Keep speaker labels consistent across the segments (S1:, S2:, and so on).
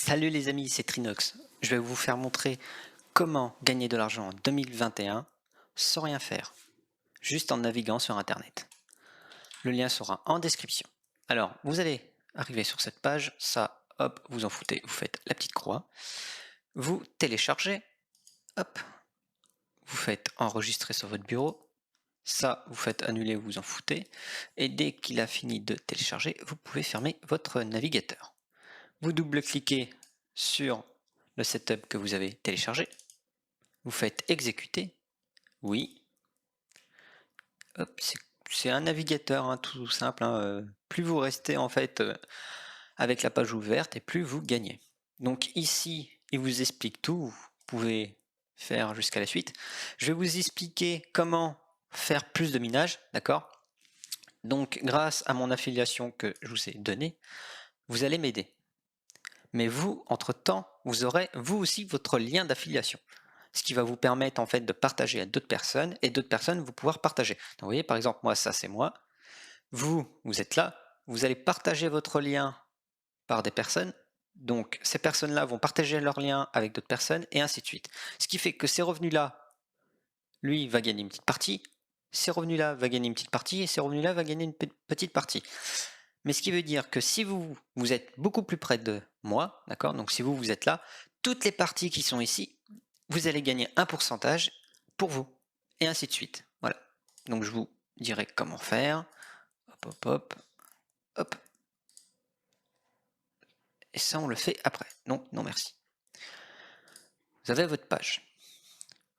S1: Salut les amis, c'est Trinox. Je vais vous faire montrer comment gagner de l'argent en 2021 sans rien faire, juste en naviguant sur internet. Le lien sera en description. Alors, vous allez arriver sur cette page, ça, hop, vous en foutez, vous faites la petite croix, vous téléchargez, hop, vous faites enregistrer sur votre bureau, ça, vous faites annuler, vous en foutez, et dès qu'il a fini de télécharger, vous pouvez fermer votre navigateur. Vous double-cliquez sur le setup que vous avez téléchargé, vous faites exécuter, oui, hop, c'est un navigateur hein, tout simple, hein, plus vous restez en fait avec la page ouverte et plus vous gagnez. Donc ici, il vous explique tout, vous pouvez faire jusqu'à la suite. Je vais vous expliquer comment faire plus de minage, d'accord? Donc grâce à mon affiliation que je vous ai donnée, vous allez m'aider. Mais vous, entre-temps, vous aurez vous aussi votre lien d'affiliation. Ce qui va vous permettre en fait de partager à d'autres personnes et d'autres personnes vous pouvoir partager. Donc vous voyez par exemple moi ça c'est moi, vous êtes là, vous allez partager votre lien par des personnes, donc ces personnes-là vont partager leur lien avec d'autres personnes et ainsi de suite. Ce qui fait que ces revenus-là, lui va gagner une petite partie, ces revenus-là va gagner une petite partie et ces revenus-là va gagner une petite partie. Mais ce qui veut dire que si vous êtes beaucoup plus près de moi, d'accord, donc si vous êtes là, toutes les parties qui sont ici, vous allez gagner un pourcentage pour vous, et ainsi de suite. Voilà. Donc je vous dirai comment faire. Hop, hop, hop, hop. Et ça, on le fait après. Donc, non merci. Vous avez votre page.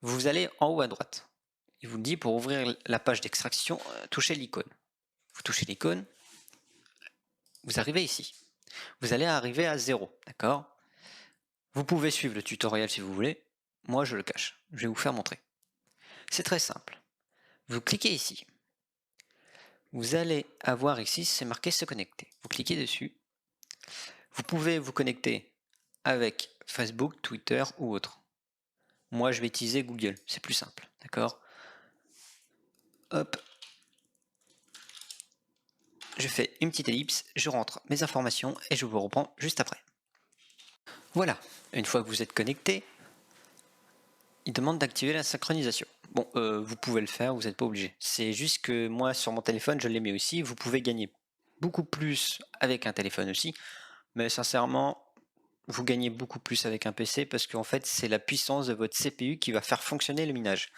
S1: Vous allez en haut à droite. Il vous dit pour ouvrir la page d'extraction, touchez l'icône. Vous touchez l'icône, vous arrivez ici. Vous allez arriver à 0, d'accord? Vous pouvez suivre le tutoriel si vous voulez. Moi, je le cache. Je vais vous faire montrer. C'est très simple. Vous cliquez ici. Vous allez avoir ici, c'est marqué se connecter. Vous cliquez dessus. Vous pouvez vous connecter avec Facebook, Twitter ou autre. Moi, je vais utiliser Google. C'est plus simple. D'accord? Hop. Je fais une petite ellipse, je rentre mes informations et je vous reprends juste après. Voilà. Une fois que vous êtes connecté, il demande d'activer la synchronisation. Bon, vous pouvez le faire, vous n'êtes pas obligé. C'est juste que moi, sur mon téléphone, je l'ai mis aussi. Vous pouvez gagner beaucoup plus avec un téléphone aussi. Mais sincèrement, vous gagnez beaucoup plus avec un PC parce qu'en fait, c'est la puissance de votre CPU qui va faire fonctionner le minage.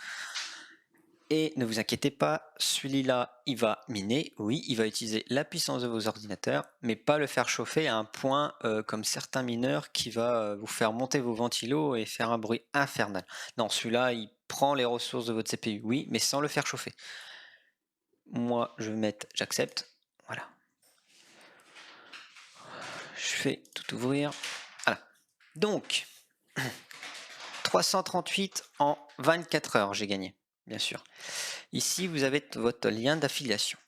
S1: Et ne vous inquiétez pas, celui-là, il va miner, oui, il va utiliser la puissance de vos ordinateurs, mais pas le faire chauffer à un point comme certains mineurs qui va vous faire monter vos ventilos et faire un bruit infernal. Non, celui-là, il prend les ressources de votre CPU, oui, mais sans le faire chauffer. Moi, je vais mettre j'accepte, voilà. Je fais tout ouvrir, voilà. Donc, 338 en 24 heures, j'ai gagné, bien sûr. Ici, vous avez votre lien d'affiliation.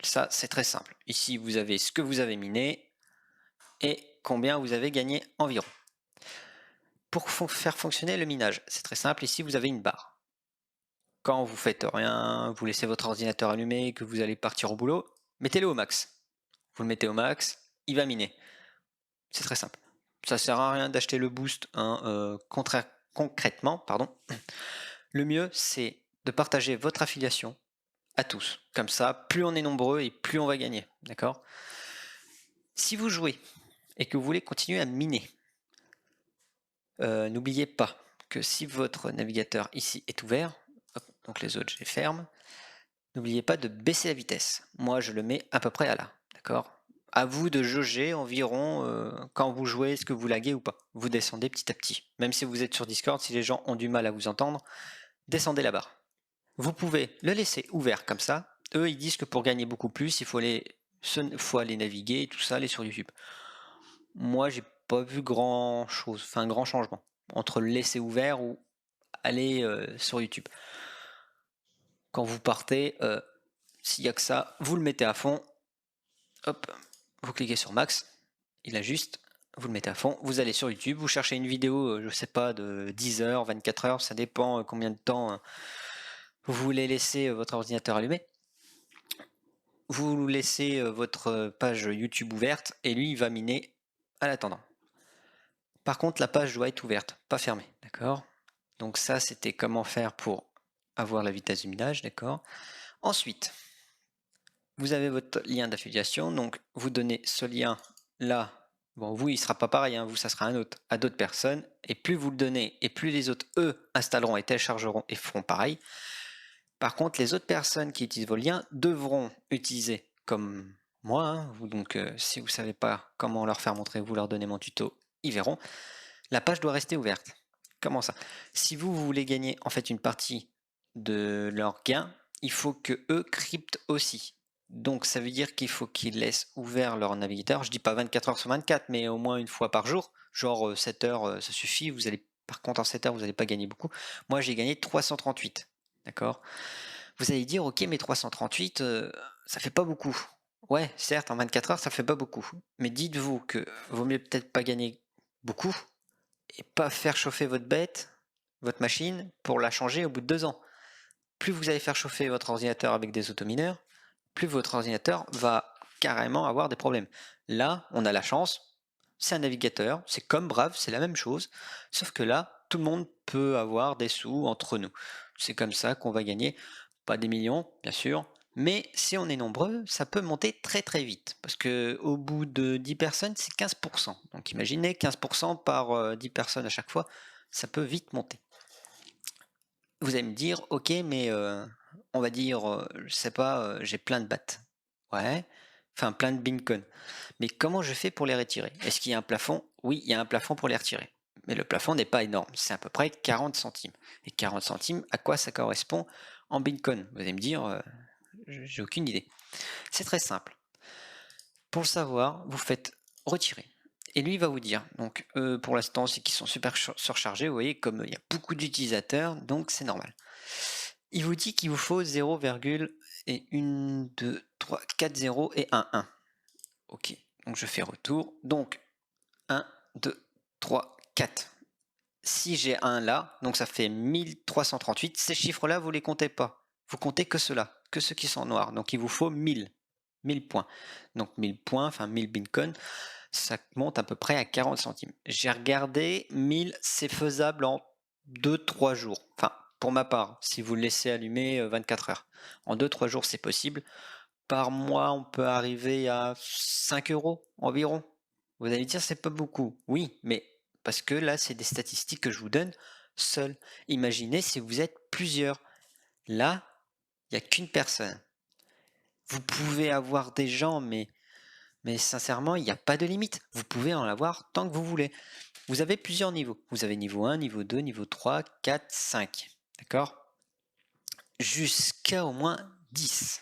S1: Ça, c'est très simple. Ici, vous avez ce que vous avez miné et combien vous avez gagné environ. Pour faire fonctionner le minage, c'est très simple. Ici, vous avez une barre. Quand vous faites rien, vous laissez votre ordinateur allumé, que vous allez partir au boulot, mettez-le au max. Vous le mettez au max, il va miner. C'est très simple. Ça sert à rien d'acheter le boost hein, concrètement. Pardon. Le mieux, c'est de partager votre affiliation à tous. Comme ça, plus on est nombreux et plus on va gagner. D'accord? Si vous jouez et que vous voulez continuer à miner, n'oubliez pas que si votre navigateur ici est ouvert, hop, donc les autres je les ferme, n'oubliez pas de baisser la vitesse. Moi je le mets à peu près à là, d'accord? À vous de jauger environ quand vous jouez, est-ce que vous laguez ou pas. Vous descendez petit à petit. Même si vous êtes sur Discord, si les gens ont du mal à vous entendre, descendez la barre. Vous pouvez le laisser ouvert comme ça. Eux ils disent que pour gagner beaucoup plus, il faut aller naviguer et tout ça, aller sur YouTube. Moi, j'ai pas vu grand chose, enfin grand changement entre le laisser ouvert ou aller sur YouTube. Quand vous partez, s'il n'y a que ça, vous le mettez à fond. Hop, vous cliquez sur Max, il ajuste, vous le mettez à fond, vous allez sur YouTube, vous cherchez une vidéo, je sais pas, de 10 heures, 24 heures, ça dépend combien de temps vous voulez laisser votre ordinateur allumé. Vous laissez votre page YouTube ouverte et lui il va miner à l'attendant. Par contre, la page doit être ouverte, pas fermée, d'accord? Donc ça, c'était comment faire pour avoir la vitesse du minage, d'accord? Ensuite, vous avez votre lien d'affiliation, donc vous donnez ce lien là. Bon, vous, il ne sera pas pareil, hein, vous, ça sera un autre à d'autres personnes. Et plus vous le donnez, et plus les autres, eux, installeront et téléchargeront et feront pareil. Par contre, les autres personnes qui utilisent vos liens devront utiliser comme moi. Hein, donc, si vous ne savez pas comment leur faire montrer, vous leur donnez mon tuto, ils verront. La page doit rester ouverte. Comment ça? Si vous voulez gagner en fait une partie de leur gain, il faut que eux cryptent aussi. Donc ça veut dire qu'il faut qu'ils laissent ouvert leur navigateur. Je dis pas 24 heures sur 24, mais au moins une fois par jour. Genre 7 heures, ça suffit. Vous allez, par contre, en 7 heures, vous n'allez pas gagner beaucoup. Moi, j'ai gagné 338. D'accord? Vous allez dire, ok, mais 338, ça fait pas beaucoup. Ouais, certes, en 24 heures, ça fait pas beaucoup. Mais dites-vous que vaut mieux peut-être pas gagner beaucoup et pas faire chauffer votre bête, votre machine, pour la changer au bout de 2 ans. Plus vous allez faire chauffer votre ordinateur avec des automineurs, plus votre ordinateur va carrément avoir des problèmes. Là, on a la chance, c'est un navigateur, c'est comme Brave, c'est la même chose, sauf que là, tout le monde peut avoir des sous entre nous. C'est comme ça qu'on va gagner, pas des millions, bien sûr, mais si on est nombreux, ça peut monter très très vite, parce que au bout de 10 personnes, c'est 15%. Donc imaginez 15% par 10 personnes à chaque fois, ça peut vite monter. Vous allez me dire, ok, mais on va dire, je sais pas, j'ai plein de battes. Ouais, enfin plein de Bitcoin. Mais comment je fais pour les retirer? Est-ce qu'il y a un plafond? Oui, il y a un plafond pour les retirer. Mais le plafond n'est pas énorme, c'est à peu près 40 centimes. Et 40 centimes, à quoi ça correspond en Bitcoin? Vous allez me dire, j'ai aucune idée. C'est très simple. Pour le savoir, vous faites retirer. Et lui, il va vous dire, donc pour l'instant, c'est qu'ils sont super surchargés, vous voyez, comme il y a beaucoup d'utilisateurs, donc c'est normal. Il vous dit qu'il vous faut 0, et 1, 2, 3, 4 0 et 1, 1. Ok, donc je fais retour. Donc 1, 2, 3, 4. Si j'ai un là, donc ça fait 1338. Ces chiffres-là, vous ne les comptez pas. Vous comptez que ceux-là, que ceux qui sont noirs. Donc il vous faut 1000. 1000 points. Donc 1000 points, enfin 1000 bitcoins, ça monte à peu près à 40 centimes. J'ai regardé, 1000, c'est faisable en 2-3 jours. Enfin, pour ma part, si vous le laissez allumer 24 heures. En 2-3 jours, c'est possible. Par mois, on peut arriver à 5 euros environ. Vous allez dire, c'est pas beaucoup. Oui, mais parce que là, c'est des statistiques que je vous donne seul. Imaginez si vous êtes plusieurs. Là, il n'y a qu'une personne. Vous pouvez avoir des gens, mais sincèrement, il n'y a pas de limite. Vous pouvez en avoir tant que vous voulez. Vous avez plusieurs niveaux. Vous avez niveau 1, niveau 2, niveau 3, 4, 5. D'accord? Jusqu'à au moins 10.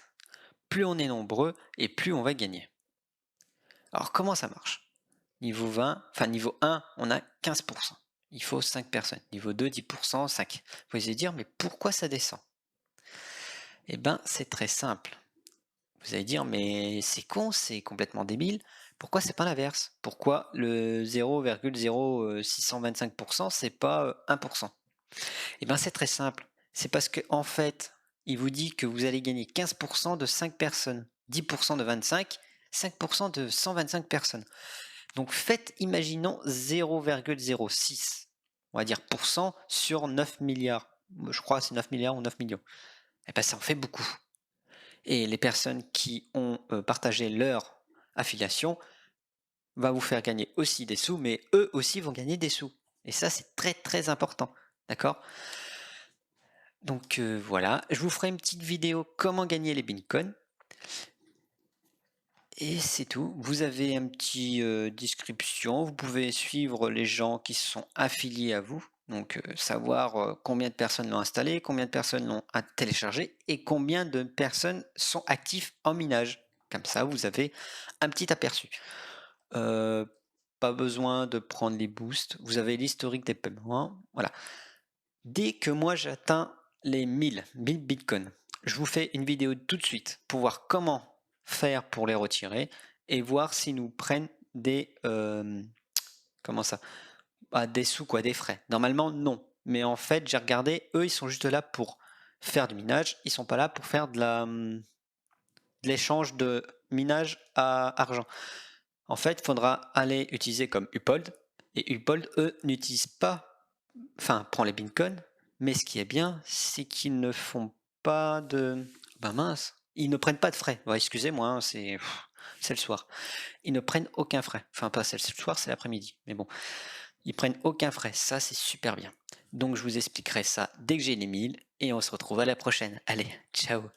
S1: Plus on est nombreux et plus on va gagner. Alors comment ça marche? Niveau 20, enfin niveau 1, on a 15%. Il faut 5 personnes. Niveau 2, 10%, 5. Vous allez dire, mais pourquoi ça descend? Eh bien, c'est très simple. Vous allez dire, mais c'est con, c'est complètement débile. Pourquoi c'est pas l'inverse? Pourquoi le 0,0625% c'est pas 1%? Eh bien, c'est très simple. C'est parce que en fait, il vous dit que vous allez gagner 15% de 5 personnes, 10% de 25, 5% de 125 personnes. Donc faites, imaginons 0,06, on va dire % sur 9 milliards. Je crois que c'est 9 milliards ou 9 millions. Et bien ça en fait beaucoup. Et les personnes qui ont partagé leur affiliation va vous faire gagner aussi des sous, mais eux aussi vont gagner des sous. Et ça, c'est très très important. D'accord? Donc voilà, je vous ferai une petite vidéo comment gagner les bitcoins. Et c'est tout. Vous avez un petit description. Vous pouvez suivre les gens qui sont affiliés à vous. Donc savoir combien de personnes l'ont installé, combien de personnes l'ont téléchargé et combien de personnes sont actifs en minage. Comme ça, vous avez un petit aperçu. Pas besoin de prendre les boosts. Vous avez l'historique des paiements. Voilà. Dès que moi j'atteins les 1000 bitcoins, je vous fais une vidéo tout de suite pour voir comment faire pour les retirer et voir s'ils nous prennent des comment ça, des sous, quoi, des frais. Normalement non, mais en fait j'ai regardé, eux ils sont juste là pour faire du minage, ils sont pas là pour faire de l'échange de minage à argent. En fait, il faudra aller utiliser comme Uphold Et Upold, eux, n'utilisent pas, enfin, prend les beacons, mais ce qui est bien, c'est qu'ils ne font pas de... Ben mince, ils ne prennent pas de frais. Ouais, excusez-moi, hein, c'est le soir. Ils ne prennent aucun frais. Enfin, pas c'est le soir, c'est l'après-midi. Mais bon, ils prennent aucun frais. Ça, c'est super bien. Donc, je vous expliquerai ça dès que j'ai les 1000 et on se retrouve à la prochaine. Allez, ciao!